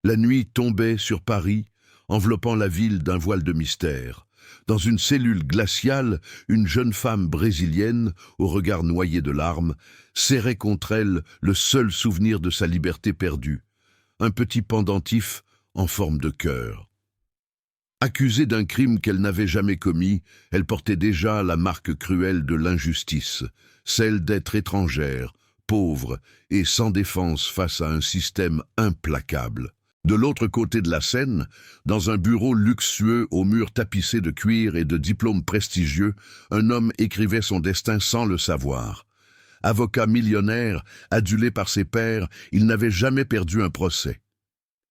La nuit tombait sur Paris, enveloppant la ville d'un voile de mystère. Dans une cellule glaciale, une jeune femme brésilienne, au regard noyé de larmes, serrait contre elle le seul souvenir de sa liberté perdue, un petit pendentif en forme de cœur. Accusée d'un crime qu'elle n'avait jamais commis, elle portait déjà la marque cruelle de l'injustice, celle d'être étrangère, pauvre et sans défense face à un système implacable. De l'autre côté de la Seine, dans un bureau luxueux aux murs tapissés de cuir et de diplômes prestigieux, un homme écrivait son destin sans le savoir. Avocat millionnaire, adulé par ses pairs, il n'avait jamais perdu un procès.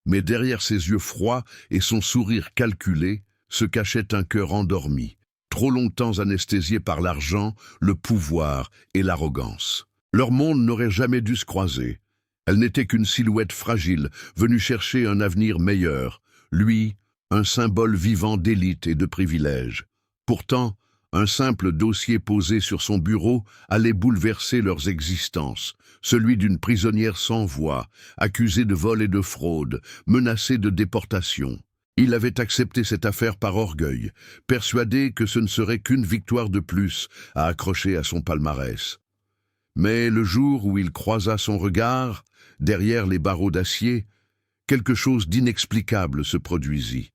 Mais derrière ses yeux froids et son sourire calculé, se cachait un cœur endormi, trop longtemps anesthésié par l'argent, le pouvoir et l'arrogance. Leur monde n'aurait jamais dû se croiser. Elle n'était qu'une silhouette fragile, venue chercher un avenir meilleur. Lui, un symbole vivant d'élite et de privilèges. Pourtant, un simple dossier posé sur son bureau allait bouleverser leurs existences. Celui d'une prisonnière sans voix, accusée de vol et de fraude, menacée de déportation. Il avait accepté cette affaire par orgueil, persuadé que ce ne serait qu'une victoire de plus à accrocher à son palmarès. Mais le jour où il croisa son regard, derrière les barreaux d'acier, quelque chose d'inexplicable se produisit.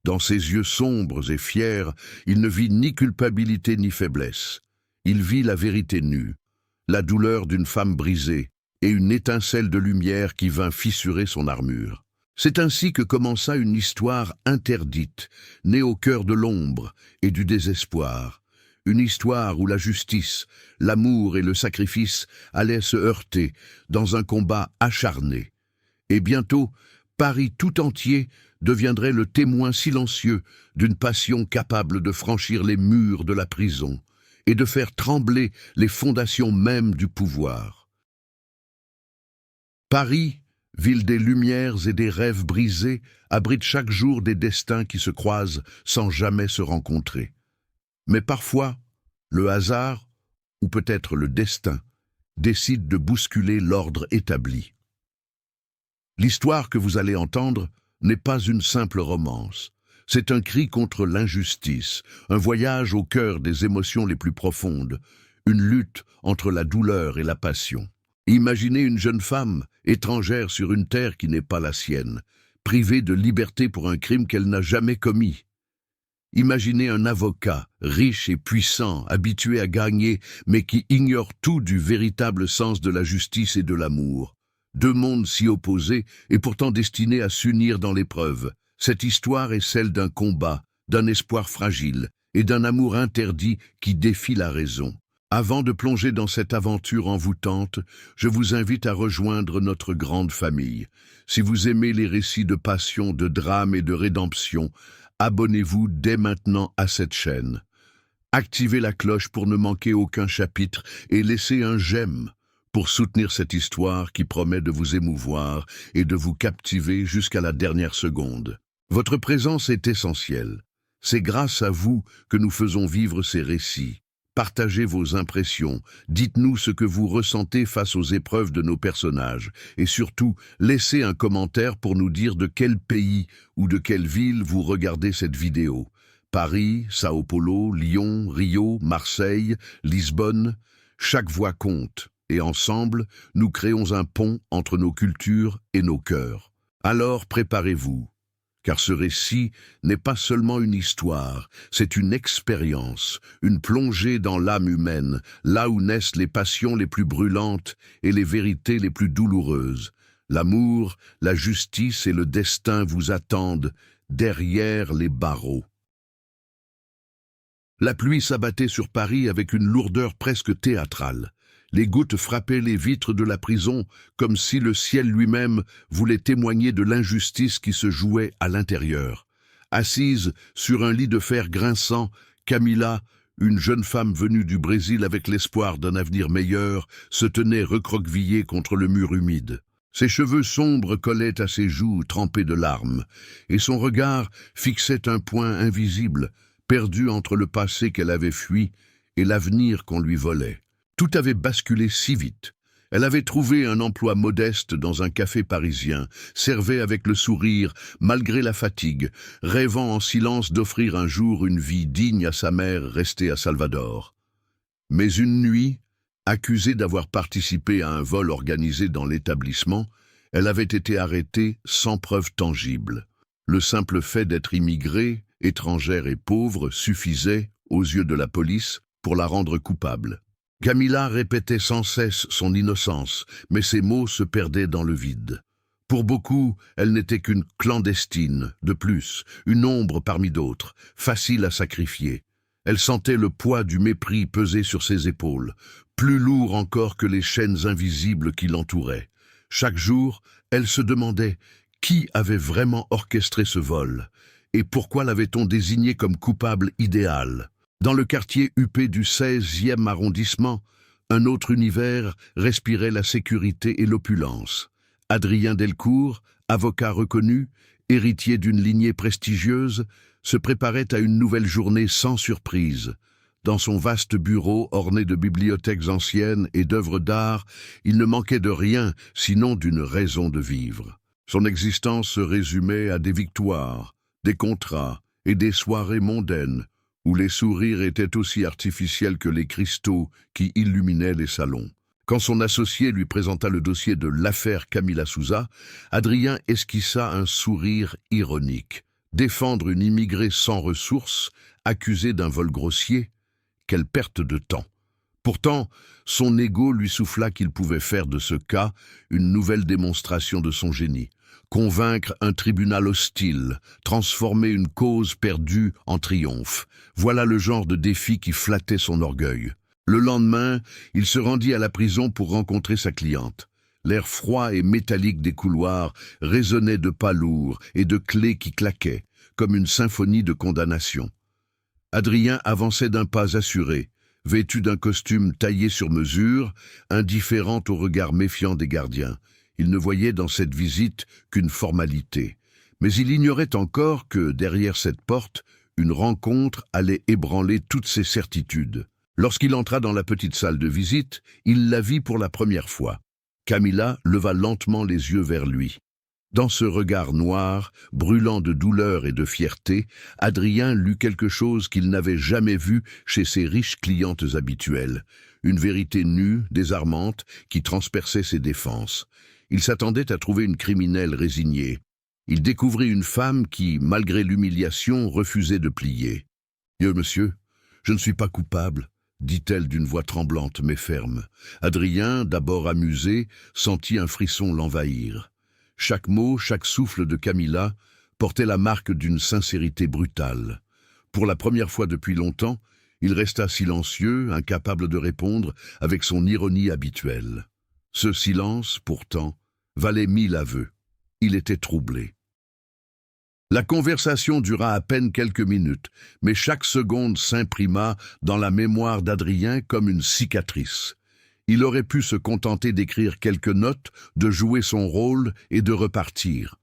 Dans ses yeux sombres et fiers, il ne vit ni culpabilité ni faiblesse. Il vit la vérité nue, la douleur d'une femme brisée et une étincelle de lumière qui vint fissurer son armure. C'est ainsi que commença une histoire interdite, née au cœur de l'ombre et du désespoir. Une histoire où la justice, l'amour et le sacrifice allaient se heurter dans un combat acharné. Et bientôt, Paris tout entier deviendrait le témoin silencieux d'une passion capable de franchir les murs de la prison et de faire trembler les fondations mêmes du pouvoir. Paris, ville des lumières et des rêves brisés, abrite chaque jour des destins qui se croisent sans jamais se rencontrer. Mais parfois, le hasard, ou peut-être le destin, décide de bousculer l'ordre établi. L'histoire que vous allez entendre n'est pas une simple romance. C'est un cri contre l'injustice, un voyage au cœur des émotions les plus profondes, une lutte entre la douleur et la passion. Imaginez une jeune femme, étrangère sur une terre qui n'est pas la sienne, privée de liberté pour un crime qu'elle n'a jamais commis. Imaginez un avocat, riche et puissant, habitué à gagner, mais qui ignore tout du véritable sens de la justice et de l'amour. Deux mondes si opposés et pourtant destinés à s'unir dans l'épreuve. Cette histoire est celle d'un combat, d'un espoir fragile et d'un amour interdit qui défie la raison. Avant de plonger dans cette aventure envoûtante, je vous invite à rejoindre notre grande famille. Si vous aimez les récits de passion, de drame et de rédemption, abonnez-vous dès maintenant à cette chaîne. Activez la cloche pour ne manquer aucun chapitre et laissez un j'aime pour soutenir cette histoire qui promet de vous émouvoir et de vous captiver jusqu'à la dernière seconde. Votre présence est essentielle. C'est grâce à vous que nous faisons vivre ces récits. Partagez vos impressions, dites-nous ce que vous ressentez face aux épreuves de nos personnages et surtout, laissez un commentaire pour nous dire de quel pays ou de quelle ville vous regardez cette vidéo. Paris, Sao Paulo, Lyon, Rio, Marseille, Lisbonne, chaque voix compte et ensemble, nous créons un pont entre nos cultures et nos cœurs. Alors préparez-vous. Car ce récit n'est pas seulement une histoire, c'est une expérience, une plongée dans l'âme humaine, là où naissent les passions les plus brûlantes et les vérités les plus douloureuses. L'amour, la justice et le destin vous attendent derrière les barreaux. La pluie s'abattait sur Paris avec une lourdeur presque théâtrale. Les gouttes frappaient les vitres de la prison comme si le ciel lui-même voulait témoigner de l'injustice qui se jouait à l'intérieur. Assise sur un lit de fer grinçant, Camila, une jeune femme venue du Brésil avec l'espoir d'un avenir meilleur, se tenait recroquevillée contre le mur humide. Ses cheveux sombres collaient à ses joues trempées de larmes, et son regard fixait un point invisible, perdu entre le passé qu'elle avait fui et l'avenir qu'on lui volait. Tout avait basculé si vite. Elle avait trouvé un emploi modeste dans un café parisien, servait avec le sourire, malgré la fatigue, rêvant en silence d'offrir un jour une vie digne à sa mère restée à Salvador. Mais une nuit, accusée d'avoir participé à un vol organisé dans l'établissement, elle avait été arrêtée sans preuve tangible. Le simple fait d'être immigrée, étrangère et pauvre suffisait, aux yeux de la police, pour la rendre coupable. Camila répétait sans cesse son innocence, mais ses mots se perdaient dans le vide. Pour beaucoup, elle n'était qu'une clandestine, de plus, une ombre parmi d'autres, facile à sacrifier. Elle sentait le poids du mépris peser sur ses épaules, plus lourd encore que les chaînes invisibles qui l'entouraient. Chaque jour, elle se demandait qui avait vraiment orchestré ce vol, et pourquoi l'avait-on désigné comme coupable idéal. Dans le quartier huppé du 16e arrondissement, un autre univers respirait la sécurité et l'opulence. Adrien Delcourt, avocat reconnu, héritier d'une lignée prestigieuse, se préparait à une nouvelle journée sans surprise. Dans son vaste bureau orné de bibliothèques anciennes et d'œuvres d'art, il ne manquait de rien sinon d'une raison de vivre. Son existence se résumait à des victoires, des contrats et des soirées mondaines, où les sourires étaient aussi artificiels que les cristaux qui illuminaient les salons. Quand son associé lui présenta le dossier de l'affaire Camila Souza, Adrien esquissa un sourire ironique. Défendre une immigrée sans ressources, accusée d'un vol grossier, quelle perte de temps. Pourtant, son ego lui souffla qu'il pouvait faire de ce cas une nouvelle démonstration de son génie. Convaincre un tribunal hostile, transformer une cause perdue en triomphe. Voilà le genre de défi qui flattait son orgueil. Le lendemain, il se rendit à la prison pour rencontrer sa cliente. L'air froid et métallique des couloirs résonnait de pas lourds et de clés qui claquaient, comme une symphonie de condamnation. Adrien avançait d'un pas assuré, vêtu d'un costume taillé sur mesure, indifférent au regard méfiant des gardiens. Il ne voyait dans cette visite qu'une formalité. Mais il ignorait encore que, derrière cette porte, une rencontre allait ébranler toutes ses certitudes. Lorsqu'il entra dans la petite salle de visite, il la vit pour la première fois. Camila leva lentement les yeux vers lui. Dans ce regard noir, brûlant de douleur et de fierté, Adrien lut quelque chose qu'il n'avait jamais vu chez ses riches clientes habituelles. Une vérité nue, désarmante, qui transperçait ses défenses. Il s'attendait à trouver une criminelle résignée. Il découvrit une femme qui, malgré l'humiliation, refusait de plier. « Monsieur, je ne suis pas coupable », dit-elle d'une voix tremblante mais ferme. Adrien, d'abord amusé, sentit un frisson l'envahir. Chaque mot, chaque souffle de Camila portait la marque d'une sincérité brutale. Pour la première fois depuis longtemps, il resta silencieux, incapable de répondre, avec son ironie habituelle. Ce silence, pourtant, valait 1000 aveux. Il était troublé. La conversation dura à peine quelques minutes, mais chaque seconde s'imprima dans la mémoire d'Adrien comme une cicatrice. Il aurait pu se contenter d'écrire quelques notes, de jouer son rôle et de repartir.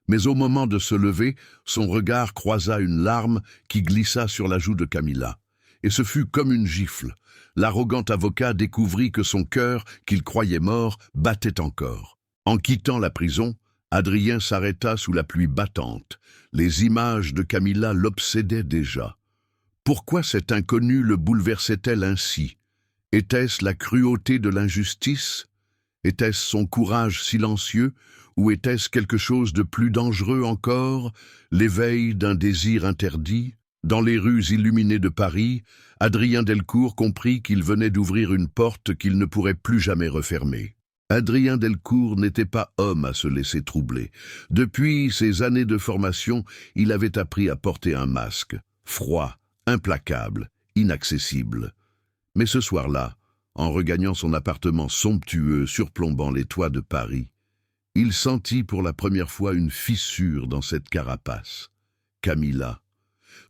Mais au moment de se lever, son regard croisa une larme qui glissa sur la joue de Camila. Et ce fut comme une gifle. L'arrogant avocat découvrit que son cœur, qu'il croyait mort, battait encore. En quittant la prison, Adrien s'arrêta sous la pluie battante. Les images de Camila l'obsédaient déjà. Pourquoi cette inconnue le bouleversait-elle ainsi? Était-ce la cruauté de l'injustice? Était-ce son courage silencieux? Ou était-ce quelque chose de plus dangereux encore, l'éveil d'un désir interdit? Dans les rues illuminées de Paris, Adrien Delcourt comprit qu'il venait d'ouvrir une porte qu'il ne pourrait plus jamais refermer. Adrien Delcourt n'était pas homme à se laisser troubler. Depuis ses années de formation, il avait appris à porter un masque, froid, implacable, inaccessible. Mais ce soir-là, en regagnant son appartement somptueux surplombant les toits de Paris, il sentit pour la première fois une fissure dans cette carapace. Camila.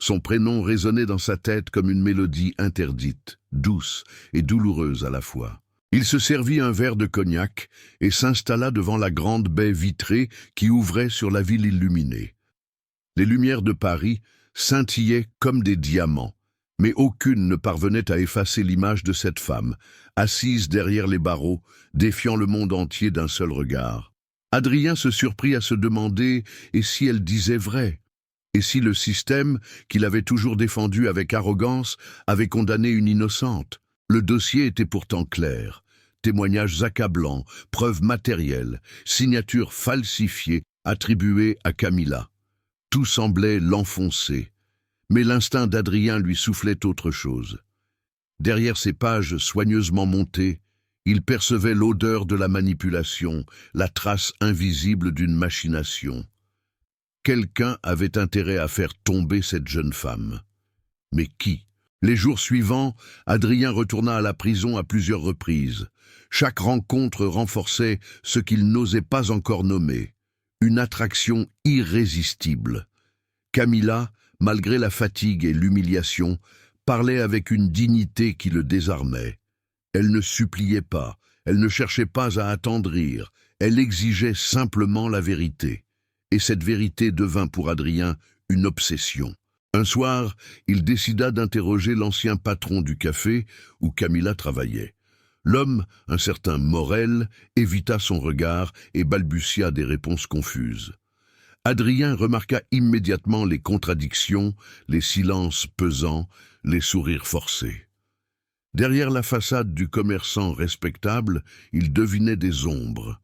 Son prénom résonnait dans sa tête comme une mélodie interdite, douce et douloureuse à la fois. Il se servit un verre de cognac et s'installa devant la grande baie vitrée qui ouvrait sur la ville illuminée. Les lumières de Paris scintillaient comme des diamants, Mais aucune ne parvenait à effacer l'image de cette femme, assise derrière les barreaux, défiant le monde entier d'un seul regard. Adrien se surprit à se demander « et si elle disait vrai ?» Et si le système, qu'il avait toujours défendu avec arrogance, avait condamné une innocente? Le dossier était pourtant clair. Témoignages accablants, preuves matérielles, signatures falsifiées attribuées à Camilla. Tout semblait l'enfoncer. Mais l'instinct d'Adrien lui soufflait autre chose. Derrière ces pages soigneusement montées, il percevait l'odeur de la manipulation, la trace invisible d'une machination. Quelqu'un avait intérêt à faire tomber cette jeune femme. Mais qui? Les jours suivants, Adrien retourna à la prison à plusieurs reprises. Chaque rencontre renforçait ce qu'il n'osait pas encore nommer. Une attraction irrésistible. Camilla, malgré la fatigue et l'humiliation, parlait avec une dignité qui le désarmait. Elle ne suppliait pas, elle ne cherchait pas à attendrir, elle exigeait simplement la vérité. Et cette vérité devint pour Adrien une obsession. Un soir, il décida d'interroger l'ancien patron du café où Camilla travaillait. L'homme, un certain Morel, évita son regard et balbutia des réponses confuses. Adrien remarqua immédiatement les contradictions, les silences pesants, les sourires forcés. Derrière la façade du commerçant respectable, il devinait des ombres.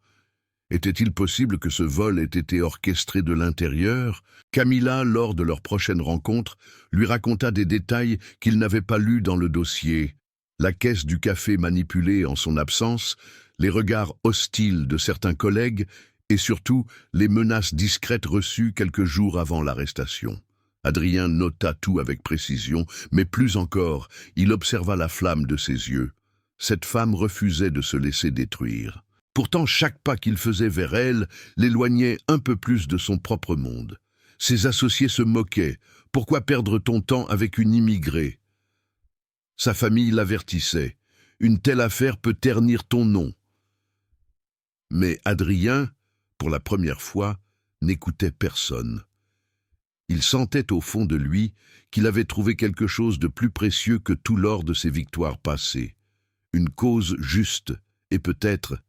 Était-il possible que ce vol ait été orchestré de l'intérieur? Camilla, lors de leur prochaine rencontre, lui raconta des détails qu'il n'avait pas lus dans le dossier. La caisse du café manipulée en son absence, les regards hostiles de certains collègues et surtout les menaces discrètes reçues quelques jours avant l'arrestation. Adrien nota tout avec précision, mais plus encore, il observa la flamme de ses yeux. Cette femme refusait de se laisser détruire. Pourtant, chaque pas qu'il faisait vers elle l'éloignait un peu plus de son propre monde. Ses associés se moquaient. Pourquoi perdre ton temps avec une immigrée? Sa famille l'avertissait. Une telle affaire peut ternir ton nom. Mais Adrien, pour la première fois, n'écoutait personne. Il sentait au fond de lui qu'il avait trouvé quelque chose de plus précieux que tout l'or de ses victoires passées. Une cause juste et peut-être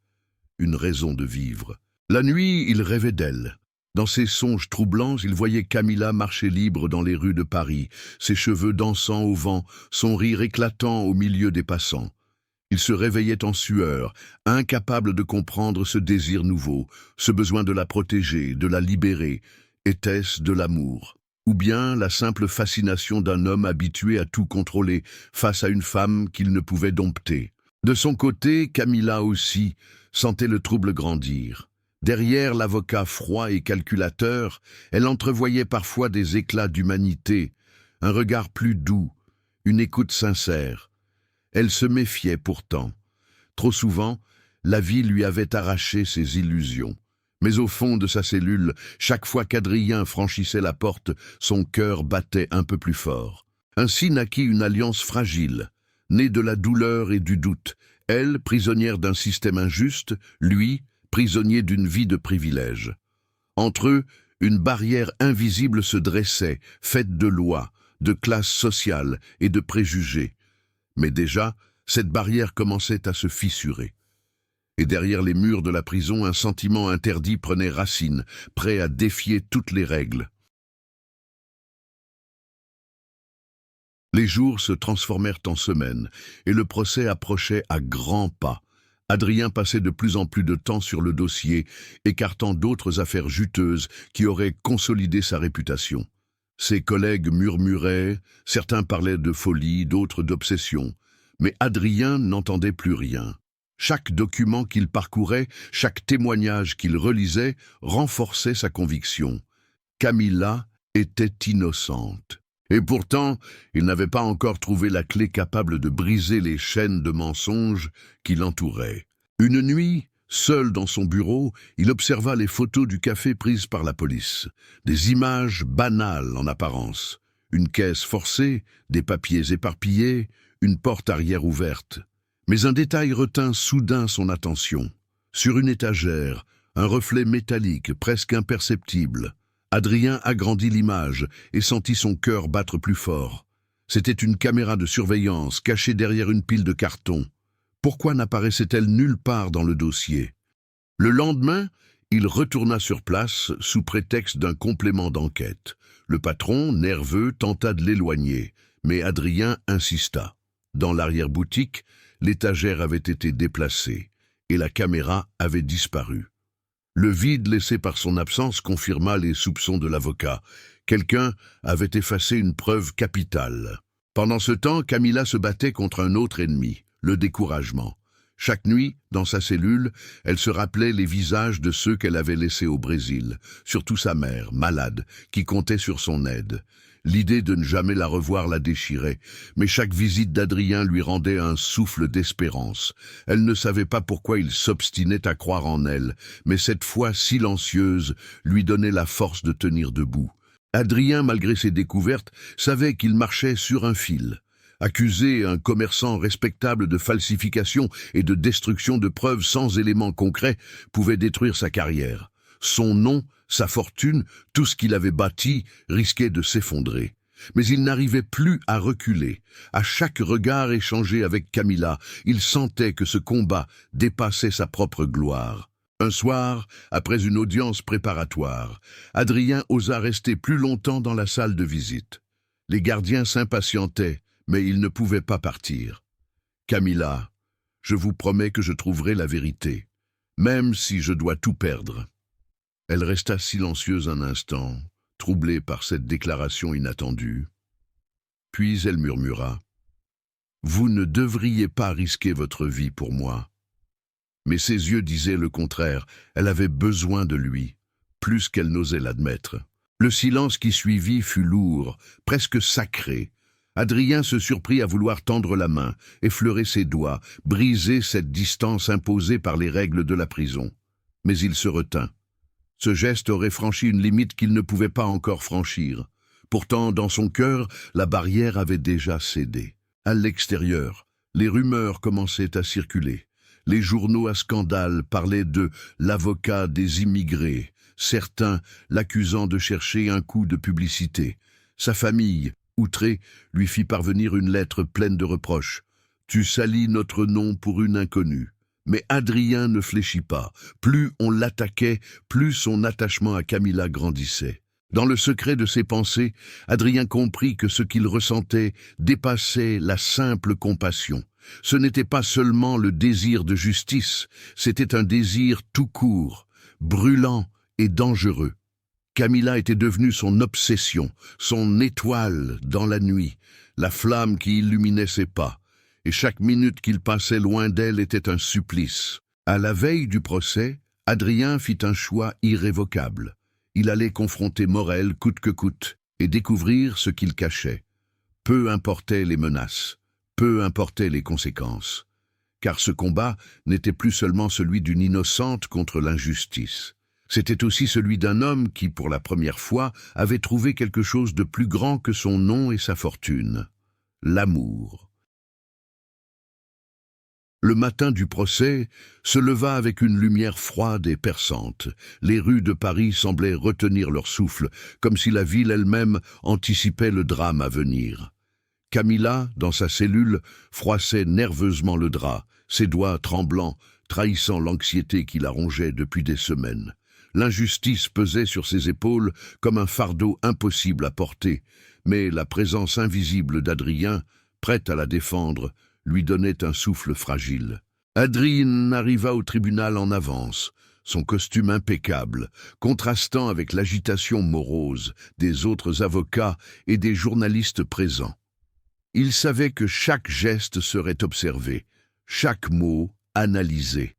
une raison de vivre. La nuit, il rêvait d'elle. Dans ses songes troublants, il voyait Camilla marcher libre dans les rues de Paris, ses cheveux dansant au vent, son rire éclatant au milieu des passants. Il se réveillait en sueur, incapable de comprendre ce désir nouveau, ce besoin de la protéger, de la libérer. Était-ce de l'amour? Ou bien la simple fascination d'un homme habitué à tout contrôler face à une femme qu'il ne pouvait dompter? De son côté, Camilla aussi sentait le trouble grandir. Derrière l'avocat froid et calculateur, elle entrevoyait parfois des éclats d'humanité, un regard plus doux, une écoute sincère. Elle se méfiait pourtant. Trop souvent, la vie lui avait arraché ses illusions. Mais au fond de sa cellule, chaque fois qu'Adrien franchissait la porte, son cœur battait un peu plus fort. Ainsi naquit une alliance fragile, née de la douleur et du doute. Elle, prisonnière d'un système injuste, lui, prisonnier d'une vie de privilèges. Entre eux, une barrière invisible se dressait, faite de lois, de classes sociales et de préjugés. Mais déjà, cette barrière commençait à se fissurer. Et derrière les murs de la prison, un sentiment interdit prenait racine, prêt à défier toutes les règles. Les jours se transformèrent en semaines, et le procès approchait à grands pas. Adrien passait de plus en plus de temps sur le dossier, écartant d'autres affaires juteuses qui auraient consolidé sa réputation. Ses collègues murmuraient, certains parlaient de folie, d'autres d'obsession. Mais Adrien n'entendait plus rien. Chaque document qu'il parcourait, chaque témoignage qu'il relisait, renforçait sa conviction. Camilla était innocente. Et pourtant, il n'avait pas encore trouvé la clé capable de briser les chaînes de mensonges qui l'entouraient. Une nuit, seul dans son bureau, il observa les photos du café prises par la police. Des images banales en apparence. Une caisse forcée, des papiers éparpillés, une porte arrière ouverte. Mais un détail retint soudain son attention. Sur une étagère, un reflet métallique presque imperceptible. Adrien agrandit l'image et sentit son cœur battre plus fort. C'était une caméra de surveillance cachée derrière une pile de cartons. Pourquoi n'apparaissait-elle nulle part dans le dossier? Le lendemain, il retourna sur place sous prétexte d'un complément d'enquête. Le patron, nerveux, tenta de l'éloigner, mais Adrien insista. Dans l'arrière-boutique, l'étagère avait été déplacée et la caméra avait disparu. Le vide laissé par son absence confirma les soupçons de l'avocat. Quelqu'un avait effacé une preuve capitale. Pendant ce temps, Camilla se battait contre un autre ennemi, le découragement. Chaque nuit, dans sa cellule, elle se rappelait les visages de ceux qu'elle avait laissés au Brésil, surtout sa mère, malade, qui comptait sur son aide. L'idée de ne jamais la revoir la déchirait, mais chaque visite d'Adrien lui rendait un souffle d'espérance. Elle ne savait pas pourquoi il s'obstinait à croire en elle, mais cette foi silencieuse lui donnait la force de tenir debout. Adrien, malgré ses découvertes, savait qu'il marchait sur un fil. Accuser un commerçant respectable de falsification et de destruction de preuves sans éléments concrets pouvait détruire sa carrière. Son nom, sa fortune, tout ce qu'il avait bâti risquait de s'effondrer. Mais il n'arrivait plus à reculer. À chaque regard échangé avec Camilla, il sentait que ce combat dépassait sa propre gloire. Un soir, après une audience préparatoire, Adrien osa rester plus longtemps dans la salle de visite. Les gardiens s'impatientaient, mais il ne pouvait pas partir. « Camilla, je vous promets que je trouverai la vérité, même si je dois tout perdre. » Elle resta silencieuse un instant, troublée par cette déclaration inattendue. Puis elle murmura « Vous ne devriez pas risquer votre vie pour moi. » Mais ses yeux disaient le contraire, elle avait besoin de lui, plus qu'elle n'osait l'admettre. Le silence qui suivit fut lourd, presque sacré. Adrien se surprit à vouloir tendre la main, effleurer ses doigts, briser cette distance imposée par les règles de la prison. Mais il se retint. Ce geste aurait franchi une limite qu'il ne pouvait pas encore franchir. Pourtant, dans son cœur, la barrière avait déjà cédé. À l'extérieur, les rumeurs commençaient à circuler. Les journaux à scandale parlaient de l'avocat des immigrés, certains l'accusant de chercher un coup de publicité. Sa famille, outrée, lui fit parvenir une lettre pleine de reproches. « Tu salis notre nom pour une inconnue. » Mais Adrien ne fléchit pas. Plus on l'attaquait, plus son attachement à Camilla grandissait. Dans le secret de ses pensées, Adrien comprit que ce qu'il ressentait dépassait la simple compassion. Ce n'était pas seulement le désir de justice, c'était un désir tout court, brûlant et dangereux. Camilla était devenue son obsession, son étoile dans la nuit, la flamme qui illuminait ses pas, et chaque minute qu'il passait loin d'elle était un supplice. À la veille du procès, Adrien fit un choix irrévocable. Il allait confronter Morel coûte que coûte et découvrir ce qu'il cachait. Peu importaient les menaces, peu importaient les conséquences, car ce combat n'était plus seulement celui d'une innocente contre l'injustice. C'était aussi celui d'un homme qui, pour la première fois, avait trouvé quelque chose de plus grand que son nom et sa fortune, l'amour. Le matin du procès se leva avec une lumière froide et perçante. Les rues de Paris semblaient retenir leur souffle, comme si la ville elle-même anticipait le drame à venir. Camilla, dans sa cellule, froissait nerveusement le drap, ses doigts tremblants, trahissant l'anxiété qui la rongeait depuis des semaines. L'injustice pesait sur ses épaules comme un fardeau impossible à porter, mais la présence invisible d'Adrien, prête à la défendre, lui donnait un souffle fragile. Adrien arriva au tribunal en avance, son costume impeccable, contrastant avec l'agitation morose des autres avocats et des journalistes présents. Il savait que chaque geste serait observé, chaque mot analysé.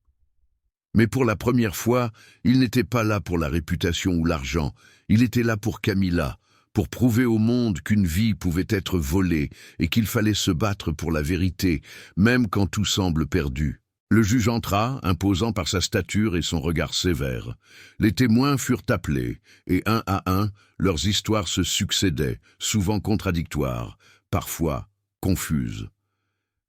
Mais pour la première fois, il n'était pas là pour la réputation ou l'argent, il était là pour Camilla, pour prouver au monde qu'une vie pouvait être volée et qu'il fallait se battre pour la vérité, même quand tout semble perdu. Le juge entra, imposant par sa stature et son regard sévère. Les témoins furent appelés, et un à un, leurs histoires se succédaient, souvent contradictoires, parfois confuses.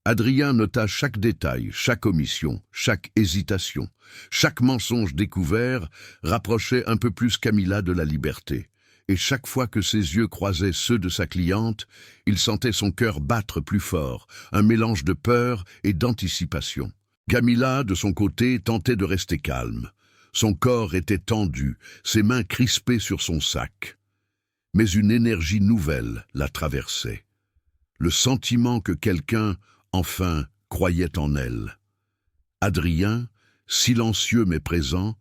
Adrien nota chaque détail, chaque omission, chaque hésitation. Chaque mensonge découvert rapprochait un peu plus Camilla de la liberté. et chaque fois que ses yeux croisaient ceux de sa cliente, il sentait son cœur battre plus fort, un mélange de peur et d'anticipation. Camilla, de son côté, tentait de rester calme. Son corps était tendu, ses mains crispées sur son sac. Mais une énergie nouvelle la traversait. Le sentiment que quelqu'un, enfin, croyait en elle. Adrien, silencieux mais présent,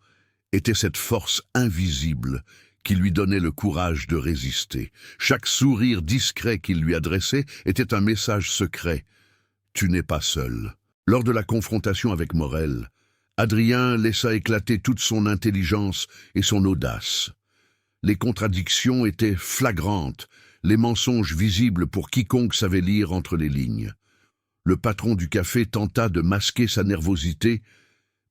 était cette force invisible qui lui donnait le courage de résister. Chaque sourire discret qu'il lui adressait était un message secret. « Tu n'es pas seul ». Lors de la confrontation avec Morel, Adrien laissa éclater toute son intelligence et son audace. Les contradictions étaient flagrantes, les mensonges visibles pour quiconque savait lire entre les lignes. Le patron du café tenta de masquer sa nervosité,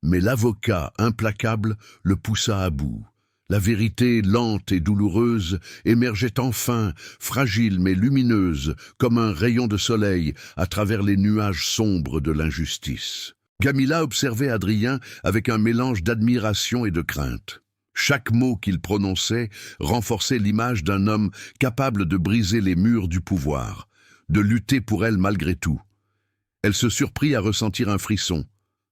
mais l'avocat implacable le poussa à bout. La vérité lente et douloureuse émergeait enfin, fragile mais lumineuse, comme un rayon de soleil à travers les nuages sombres de l'injustice. Camilla observait Adrien avec un mélange d'admiration et de crainte. Chaque mot qu'il prononçait renforçait l'image d'un homme capable de briser les murs du pouvoir, de lutter pour elle malgré tout. Elle se surprit à ressentir un frisson,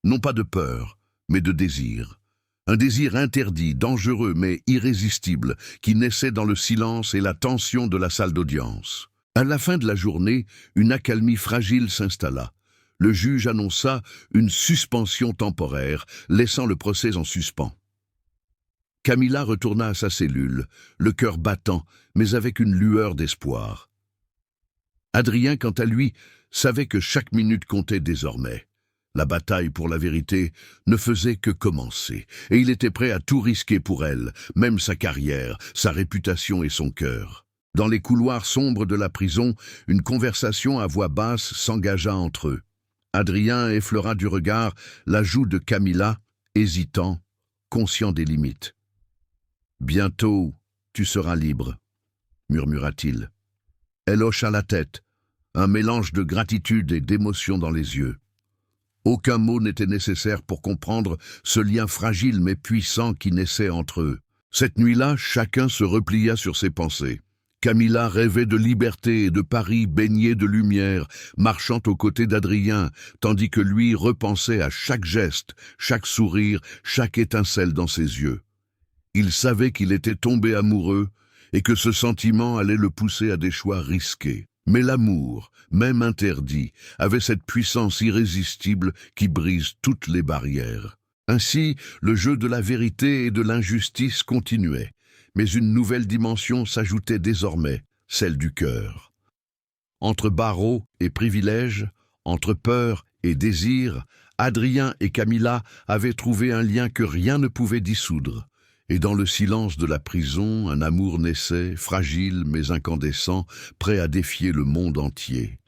non pas de peur, mais de désir. Un désir interdit, dangereux mais irrésistible, qui naissait dans le silence et la tension de la salle d'audience. À la fin de la journée, une accalmie fragile s'installa. Le juge annonça une suspension temporaire, laissant le procès en suspens. Camilla retourna à sa cellule, le cœur battant, mais avec une lueur d'espoir. Adrien, quant à lui, savait que chaque minute comptait désormais. La bataille pour la vérité ne faisait que commencer, et il était prêt à tout risquer pour elle, même sa carrière, sa réputation et son cœur. Dans les couloirs sombres de la prison, une conversation à voix basse s'engagea entre eux. Adrien effleura du regard la joue de Camilla, hésitant, conscient des limites. « Bientôt, tu seras libre », murmura-t-il. Elle hocha la tête, un mélange de gratitude et d'émotion dans les yeux. Aucun mot n'était nécessaire pour comprendre ce lien fragile mais puissant qui naissait entre eux. Cette nuit-là, chacun se replia sur ses pensées. Camilla rêvait de liberté et de Paris baigné de lumière, marchant aux côtés d'Adrien, tandis que lui repensait à chaque geste, chaque sourire, chaque étincelle dans ses yeux. Il savait qu'il était tombé amoureux et que ce sentiment allait le pousser à des choix risqués. Mais l'amour, même interdit, avait cette puissance irrésistible qui brise toutes les barrières. Ainsi, le jeu de la vérité et de l'injustice continuait, mais une nouvelle dimension s'ajoutait désormais, celle du cœur. Entre barreaux et privilèges, entre peur et désir, Adrien et Camilla avaient trouvé un lien que rien ne pouvait dissoudre. Et dans le silence de la prison, un amour naissait, fragile mais incandescent, prêt à défier le monde entier.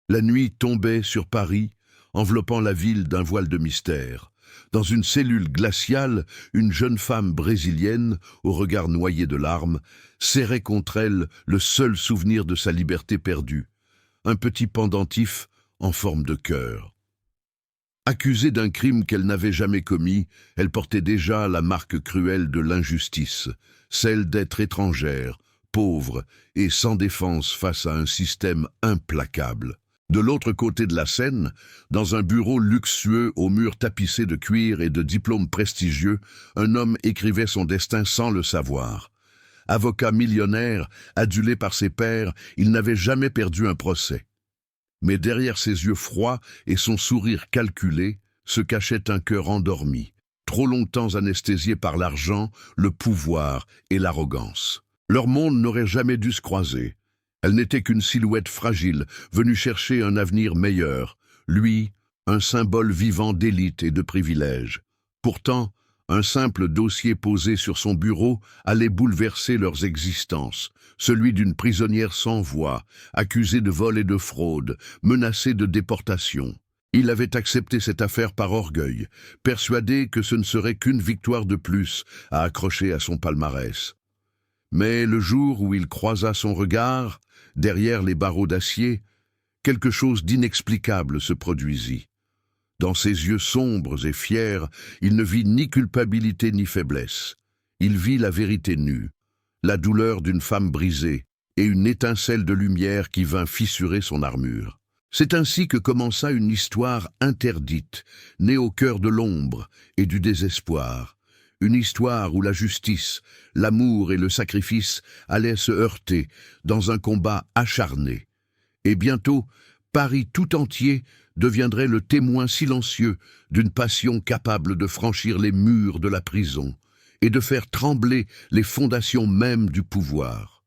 La nuit tombait sur Paris, enveloppant la ville d'un voile de mystère. Dans une cellule glaciale, une jeune femme brésilienne, au regard noyé de larmes, serrait contre elle le seul souvenir de sa liberté perdue, un petit pendentif en forme de cœur. Accusée d'un crime qu'elle n'avait jamais commis, elle portait déjà la marque cruelle de l'injustice, celle d'être étrangère, pauvre et sans défense face à un système implacable. De l'autre côté de la scène, dans un bureau luxueux aux murs tapissés de cuir et de diplômes prestigieux, un homme écrivait son destin sans le savoir. Avocat millionnaire, adulé par ses pairs, il n'avait jamais perdu un procès. Mais derrière ses yeux froids et son sourire calculé se cachait un cœur endormi, trop longtemps anesthésié par l'argent, le pouvoir et l'arrogance. Leur monde n'aurait jamais dû se croiser. Elle n'était qu'une silhouette fragile, venue chercher un avenir meilleur. Lui, un symbole vivant d'élite et de privilèges. Pourtant, un simple dossier posé sur son bureau allait bouleverser leurs existences, celui d'une prisonnière sans voix, accusée de vol et de fraude, menacée de déportation. Il avait accepté cette affaire par orgueil, persuadé que ce ne serait qu'une victoire de plus à accrocher à son palmarès. Mais le jour où il croisa son regard, derrière les barreaux d'acier, quelque chose d'inexplicable se produisit. Dans ses yeux sombres et fiers, il ne vit ni culpabilité ni faiblesse. Il vit la vérité nue. la douleur d'une femme brisée et une étincelle de lumière qui vint fissurer son armure. C'est ainsi que commença une histoire interdite, née au cœur de l'ombre et du désespoir. Une histoire où la justice, l'amour et le sacrifice allaient se heurter dans un combat acharné. Et bientôt, Paris tout entier deviendrait le témoin silencieux d'une passion capable de franchir les murs de la prison et de faire trembler les fondations mêmes du pouvoir.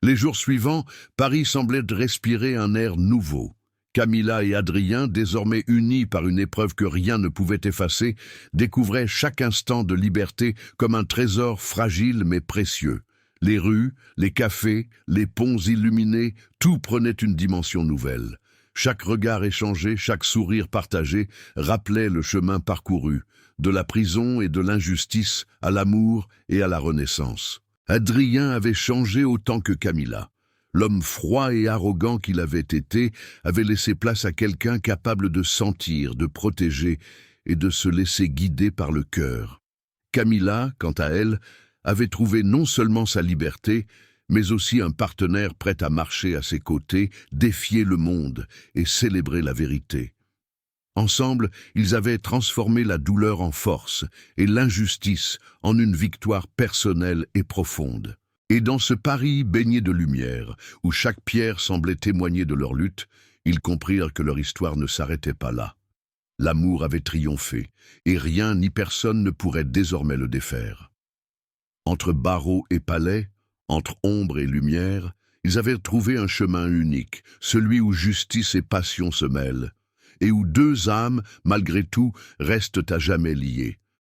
Les jours suivants, Paris semblait respirer un air nouveau. Camilla et Adrien, désormais unis par une épreuve que rien ne pouvait effacer, découvraient chaque instant de liberté comme un trésor fragile mais précieux. Les rues, les cafés, les ponts illuminés, tout prenait une dimension nouvelle. Chaque regard échangé, chaque sourire partagé rappelait le chemin parcouru, de la prison et de l'injustice à l'amour et à la renaissance. Adrien avait changé autant que Camilla. L'homme froid et arrogant qu'il avait été avait laissé place à quelqu'un capable de sentir, de protéger et de se laisser guider par le cœur. Camilla, quant à elle, avait trouvé non seulement sa liberté, mais aussi un partenaire prêt à marcher à ses côtés, défier le monde et célébrer la vérité. Ensemble, ils avaient transformé la douleur en force et l'injustice en une victoire personnelle et profonde. Et dans ce Paris baigné de lumière, où chaque pierre semblait témoigner de leur lutte, ils comprirent que leur histoire ne s'arrêtait pas là. L'amour avait triomphé, et rien ni personne ne pourrait désormais le défaire. Entre barreaux et palais, entre ombre et lumière, ils avaient trouvé un chemin unique, celui où justice et passion se mêlent, et où deux âmes, malgré tout, restent à jamais liées.